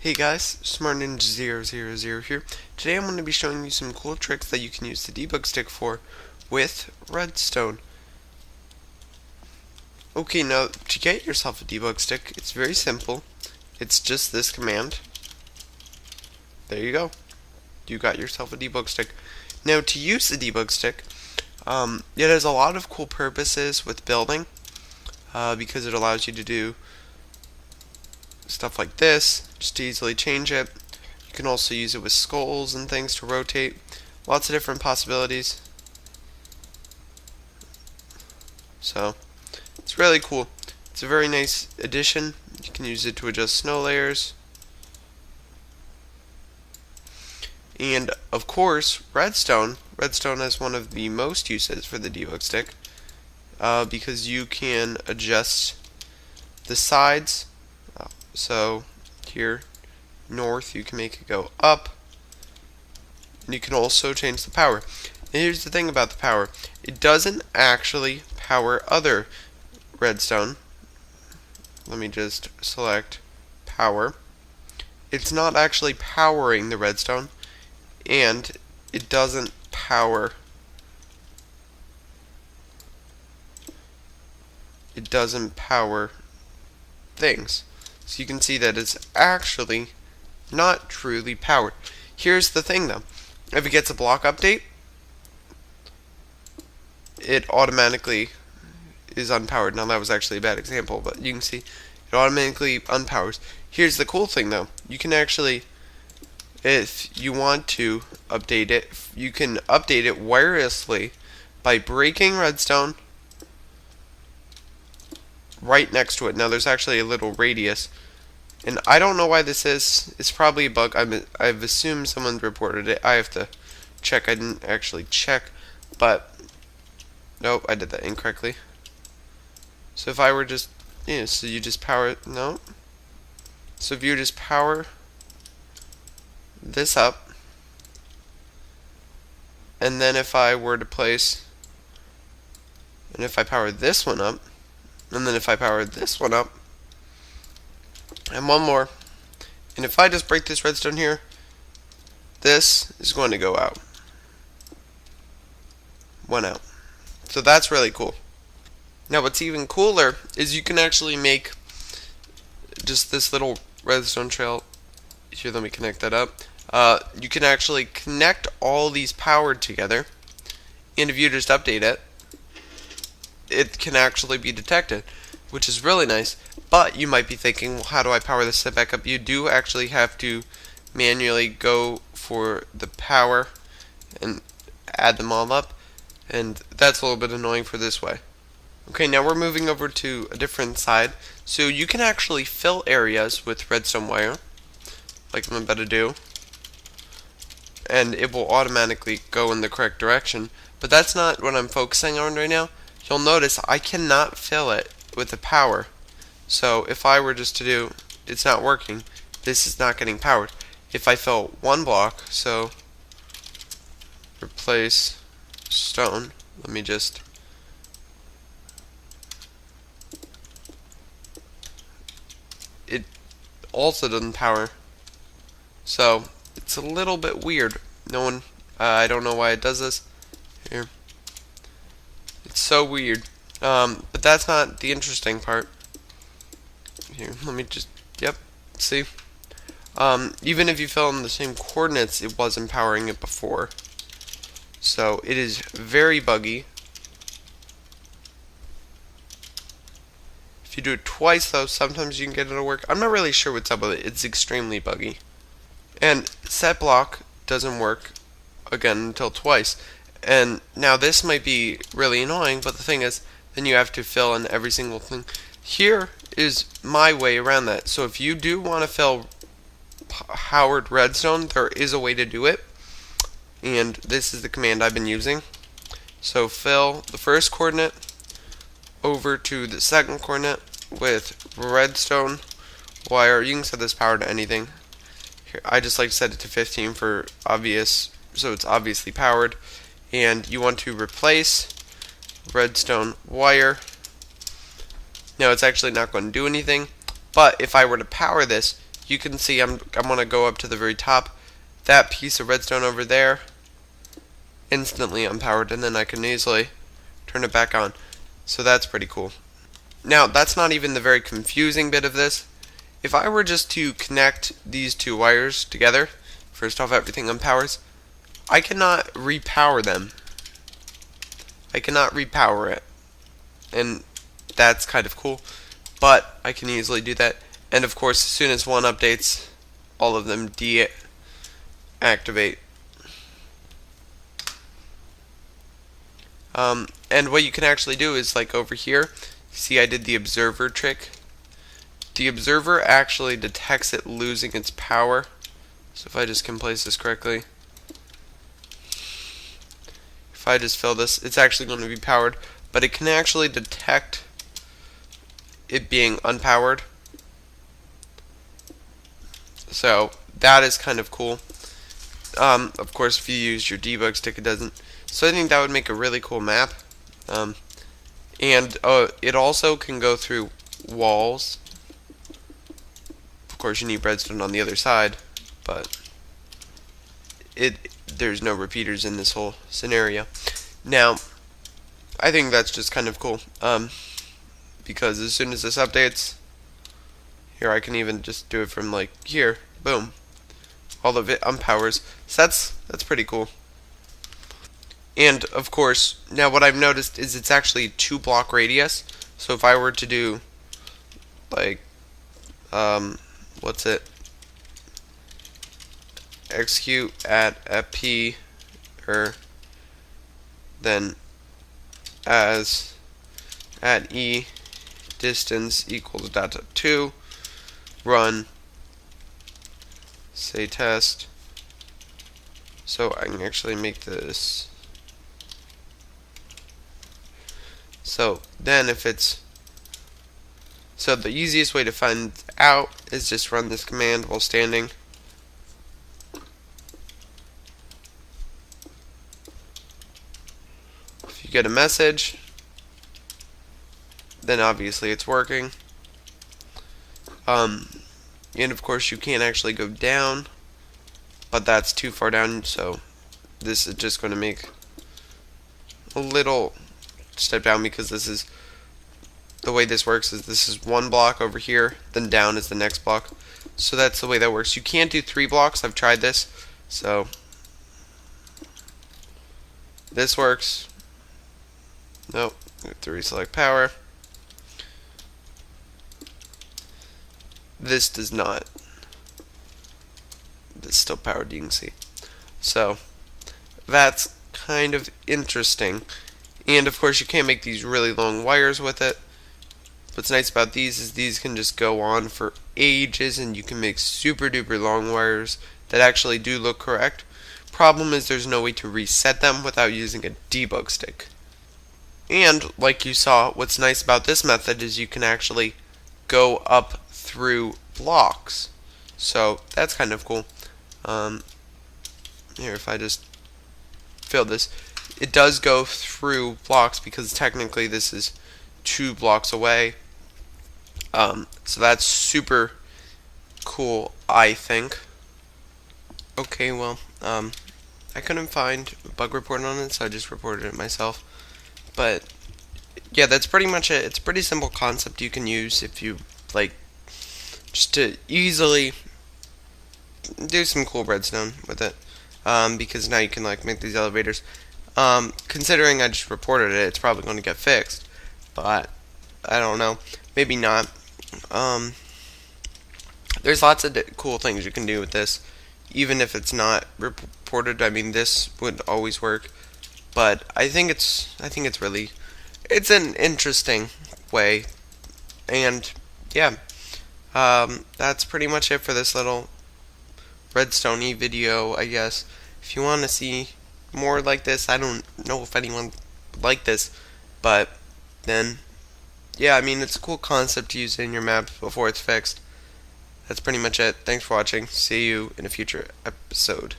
Hey guys, SmartNinja000 here. Today I'm going to be showing you some cool tricks that you can use the debug stick for with Redstone. Okay, now to get yourself a debug stick, it's very simple. It's just this command. There you go. You got yourself a debug stick. Now to use the debug stick, it has a lot of cool purposes with building because it allows you to do stuff like this, just to easily change it. You can also use it with skulls and things to rotate. Lots of different possibilities. So, it's really cool. It's a very nice addition. You can use it to adjust snow layers. And, of course, Redstone. Redstone has one of the most uses for the debug stick because you can adjust the sides. So here, north, you can make it go up. And you can also change the power. And here's the thing about the power. It doesn't actually power other redstone. Let me just select power. It's not actually powering the redstone. And it doesn't power things. So you can see that it's actually not truly powered. Here's the thing though. If it gets a block update, it automatically is unpowered. Now that was actually a bad example, but you can see it automatically unpowers. Here's the cool thing though. You can actually, if you want to update it, you can update it wirelessly by breaking redstone right next to it. Now there's actually a little radius, and I don't know why this is. It's probably a bug. I've assumed someone reported it. I have to check. I didn't actually check, but nope, I did that incorrectly. So if I were just, so you just power it. No. So if you just power this up, and then if I were to place, and if I power this one up, and then if I power this one up, and one more, and if I just break this redstone here, this is going to go out. One out. So that's really cool. Now what's even cooler is you can actually make just this little redstone trail. Here, let me connect that up. You can actually connect all these powered together, and if you just update it, it can actually be detected, which is really nice. But you might be thinking, well, how do I power this set back up? You do actually have to manually go for the power and add them all up, and that's a little bit annoying for this way. Okay, now we're moving over to a different side. So you can actually fill areas with redstone wire, like I'm about to do, and it will automatically go in the correct direction. But that's not what I'm focusing on right now. You'll notice I cannot fill it with the power. So if I were just to do, it's not working. This is not getting powered. If I fill one block, so replace stone, let me just, it also doesn't power. So it's a little bit weird. I don't know why it does this. Here. It's so weird. But that's not the interesting part. Here, let me just, yep, see? Even if you fill in the same coordinates, it wasn't powering it before. So it is very buggy. If you do it twice though, sometimes you can get it to work. I'm not really sure what's up with it. It's extremely buggy. And set block doesn't work again until twice. And now this might be really annoying, but the thing is, then you have to fill in every single thing. Here is my way around that. So if you do want to fill powered redstone, there is a way to do it. And this is the command I've been using. So fill the first coordinate over to the second coordinate with redstone wire. You can set this power to anything. Here, I just like to set it to 15 for obvious, so it's obviously powered. And you want to replace redstone wire. Now it's actually not going to do anything, but if I were to power this, you can see I'm gonna go up to the very top. That piece of redstone over there, instantly unpowered, and then I can easily turn it back on. So that's pretty cool. Now, that's not even the very confusing bit of this. If I were just to connect these two wires together, first off, everything unpowers. I cannot repower them. I cannot repower it. And that's kind of cool. But I can easily do that. And of course, as soon as one updates, all of them deactivate. And what you can actually do is, like over here, see I did the observer trick. The observer actually detects it losing its power. So if I just can place this correctly, if I just fill this, it's actually going to be powered, but it can actually detect it being unpowered. So that is kind of cool. Of course, if you use your debug stick, it doesn't. So I think that would make a really cool map. And it also can go through walls. Of course, you need redstone on the other side, but there's no repeaters in this whole scenario. Now, I think that's just kind of cool, because as soon as this updates, here I can even just do it from like here, boom, all of it unpowers. So that's pretty cool. And of course, now what I've noticed is it's actually 2-block radius. So if I were to do like what's it? Execute at P, or then as at E distance equals data 2, run, say test. So I can actually make this. So then if it's, so the easiest way to find out is just run this command while standing. If you get a message, then obviously it's working. And of course you can't actually go down, but that's too far down, so this is just going to make a little step down, because this is the way this works is this is 1 block over here, then down is the next block. So that's the way that works. You can't do 3 blocks. I've tried this. So this works. Nope. We have to reselect power. This does not. It's still powered, you can see. So that's kind of interesting. And of course you can't make these really long wires with it. What's nice about these is these can just go on for ages, and you can make super duper long wires that actually do look correct. Problem is there's no way to reset them without using a debug stick. And like you saw, what's nice about this method is you can actually go up through blocks. So that's kind of cool. Here, if I just fill this, it does go through blocks because technically this is 2 blocks away. So that's super cool, I think. Okay, well, I couldn't find a bug report on it, so I just reported it myself. But yeah, that's pretty much it. It's a pretty simple concept you can use if you like, just to easily do some cool redstone with it. Because now you can like make these elevators. Considering I just reported it, it's probably going to get fixed, but I don't know, maybe not. There's lots of cool things you can do with this, even if it's not reported. I mean, this would always work, but I think it's really, it's an interesting way. And yeah, that's pretty much it for this little redstone-y video, I guess. If you want to see more like this, I don't know if anyone would like this, but then yeah, I mean, it's a cool concept to use in your maps before it's fixed. That's pretty much it. Thanks for watching. See you in a future episode.